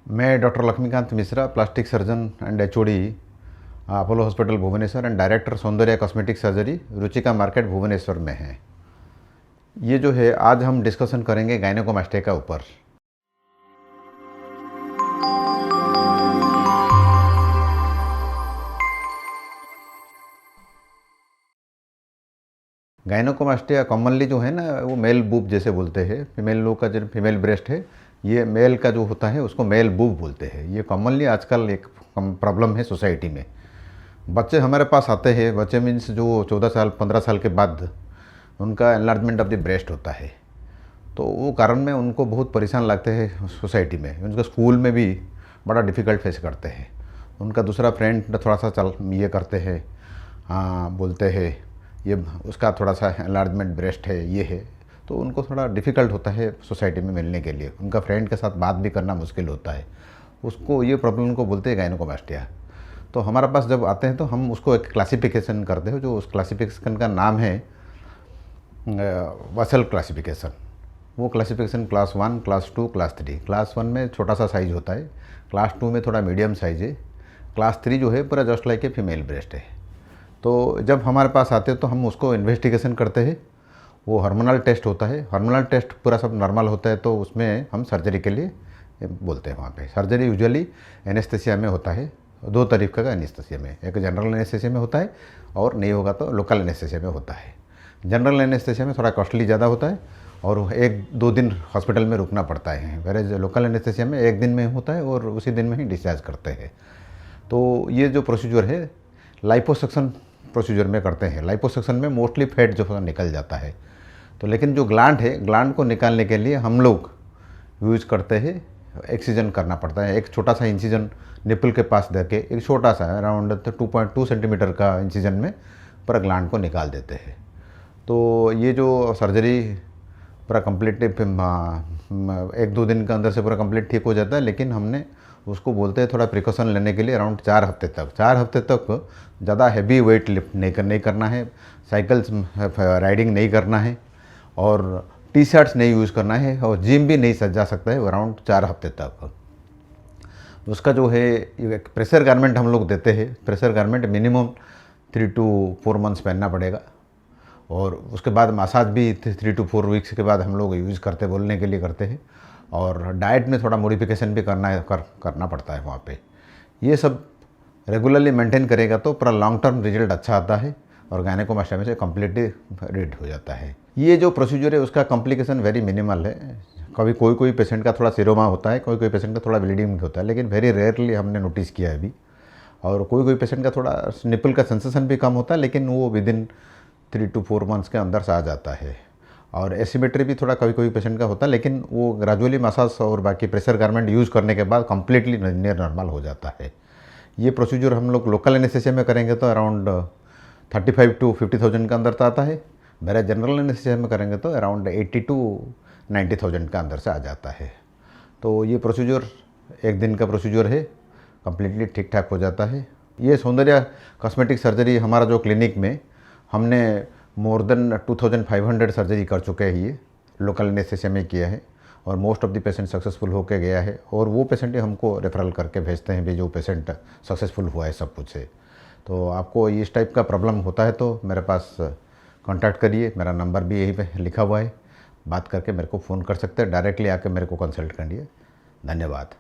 मैं doctor Laxmikant Mishra, plastic surgeon and HOD, Apollo hospital Bhubaneswar and director Saundarya cosmetic surgery, Ruchika market Bhubaneswar में है। ये जो है आज हम डिस्कशन करेंगे गायनेकोमास्टिया के ऊपर। गायनेकोमास्टिया कॉमनली जो है ना वो मेल बूब जैसे बोलते हैं। फीमेल लोग का जो फीमेल ब्रेस्ट है, ये मेल का जो होता है उसको मेल बूब बोलते हैं। ये कॉमनली आजकल एक प्रॉब्लम है सोसाइटी में। बच्चे हमारे पास आते हैं, बच्चे मीन्स जो 14 साल 15 साल के बाद उनका एनलार्जमेंट ऑफ द ब्रेस्ट होता है, तो वो कारण में उनको बहुत परेशान लगते हैं सोसाइटी में। उनका स्कूल में भी बड़ा डिफ़िकल्ट फेस करते हैं। उनका दूसरा फ्रेंड थोड़ा सा ये करते हैं, हाँ बोलते हैं ये उसका थोड़ा सा एनलार्जमेंट ब्रेस्ट है, ये है, तो उनको थोड़ा डिफ़िकल्ट होता है सोसाइटी में मिलने के लिए। उनका फ्रेंड के साथ बात भी करना मुश्किल होता है। उसको ये प्रॉब्लम को बोलते हैं गायनेकोमास्टिया। तो हमारे पास जब आते हैं तो हम उसको एक क्लासिफिकेशन करते हैं, जो उस क्लासिफिकेशन का नाम है वसल क्लासिफिकेशन। वो classification class 1, class 2, class 3। Class 1 में छोटा सा साइज़ होता है, क्लास 2 में थोड़ा मीडियम साइज़ है, क्लास 3 जो है पूरा just like a female breast है। तो जब हमारे पास आते हैं तो हम उसको इन्वेस्टिगेशन करते हैं। वो हार्मोनल टेस्ट होता है, हार्मोनल टेस्ट पूरा सब नॉर्मल होता है तो उसमें हम सर्जरी के लिए बोलते हैं। वहाँ पे सर्जरी यूजुअली एनेस्थेसिया में होता है। 2 तरीक़े का एनेस्थेसिया में, एक जनरल एनेस्थेसिया में होता है और नहीं होगा तो लोकल एनेस्थेसिया में होता है। जनरल एनेस्थेसिया में थोड़ा कॉस्टली ज़्यादा होता है और 1-2 दिन हॉस्पिटल में रुकना पड़ता है। वेरेज लोकल एनेस्थेसिया में 1 दिन में होता है और उसी दिन में ही डिस्चार्ज करते हैं। तो ये जो प्रोसीजर है लाइपोसक्शन प्रोसीजर में करते हैं। लाइपोसक्शन में मोस्टली फैट जो निकल जाता है, तो लेकिन जो ग्लैंड है, ग्लैंड को निकालने के लिए हम लोग यूज़ करते हैं, एक्सीजन करना पड़ता है। एक छोटा सा इंसिजन निपल के पास दे के, एक छोटा सा अराउंड 2.2 सेंटीमीटर का इंसिजन में पूरा ग्लैंड को निकाल देते हैं। तो ये जो सर्जरी पूरा कम्प्लीट 1-2 दिन के अंदर से पूरा कम्प्लीट ठीक हो जाता है, लेकिन हमने उसको बोलते हैं थोड़ा प्रिकॉशन लेने के लिए अराउंड 4 हफ्ते तक। 4 हफ्ते तक ज़्यादा हैवी वेट लिफ्ट नहीं करना है, साइकिल्स राइडिंग नहीं करना है और टी-शर्ट्स नहीं यूज़ करना है और जिम भी नहीं जा सकता है अराउंड 4 हफ्ते तक। उसका जो है एक प्रेशर गारमेंट हम लोग देते हैं। Pressure garment minimum 3 to 4 months पहनना पड़ेगा और उसके बाद मसाज भी 3 to 4 वीक्स के बाद हम लोग यूज़ करते, बोलने के लिए करते हैं। और डाइट में थोड़ा मॉडिफिकेशन भी करना पड़ता है वहाँ पे। ये सब रेगुलरली मेंटेन करेगा तो पूरा लॉन्ग टर्म रिजल्ट अच्छा आता है और गायनेकोमास्टिया में से कम्प्लीटली रीड हो जाता है। ये जो प्रोसीजर है उसका कॉम्प्लिकेशन वेरी मिनिमल है। कभी कोई पेशेंट का थोड़ा सीरोमा होता है, कोई पेशेंट का थोड़ा ब्लीडिंग होता है, लेकिन वेरी रेयरली हमने नोटिस किया है अभी। और कोई पेशेंट का थोड़ा निपल का सेंसेशन भी कम होता है, लेकिन वो विदिन 3 to 4 मंथ्स के अंदर से आ जाता है। और एसिमेट्री भी थोड़ा कभी पेशेंट का होता है, लेकिन वो ग्रेजुअली मसाज और बाकी प्रेशर गारमेंट यूज़ करने के बाद कम्प्लीटली नियर नॉर्मल हो जाता है। ये प्रोसीजर हम लोग लोकल एनेस्थेसिया में करेंगे तो अराउंड 35 to 50,000 का अंदर तो आता है। मेरे जनरल एनेस्थेसिया में करेंगे तो अराउंड 80 to 90,000 का अंदर से आ जाता है। तो ये प्रोसीजर 1 दिन का प्रोसीजर है, कम्प्लीटली ठीक ठाक हो जाता है। ये सौंदर्य कॉस्मेटिक सर्जरी हमारा जो क्लिनिक में हमने मोर देन 2500 सर्जरी कर चुके हैं। ये लोकल एनेस्थेसिया में किया है और most of the patient successful होके गया है और वो पेशेंट ही हमको रेफरल करके भेजते हैं भी जो पेशेंट सक्सेसफुल हुआ है सब कुछ से। तो आपको इस टाइप का प्रॉब्लम होता है तो मेरे पास कांटेक्ट करिए, मेरा नंबर भी यहीं पे लिखा हुआ है। बात करके मेरे को फ़ोन कर सकते हैं, डायरेक्टली आके मेरे को कंसल्ट करिए। धन्यवाद।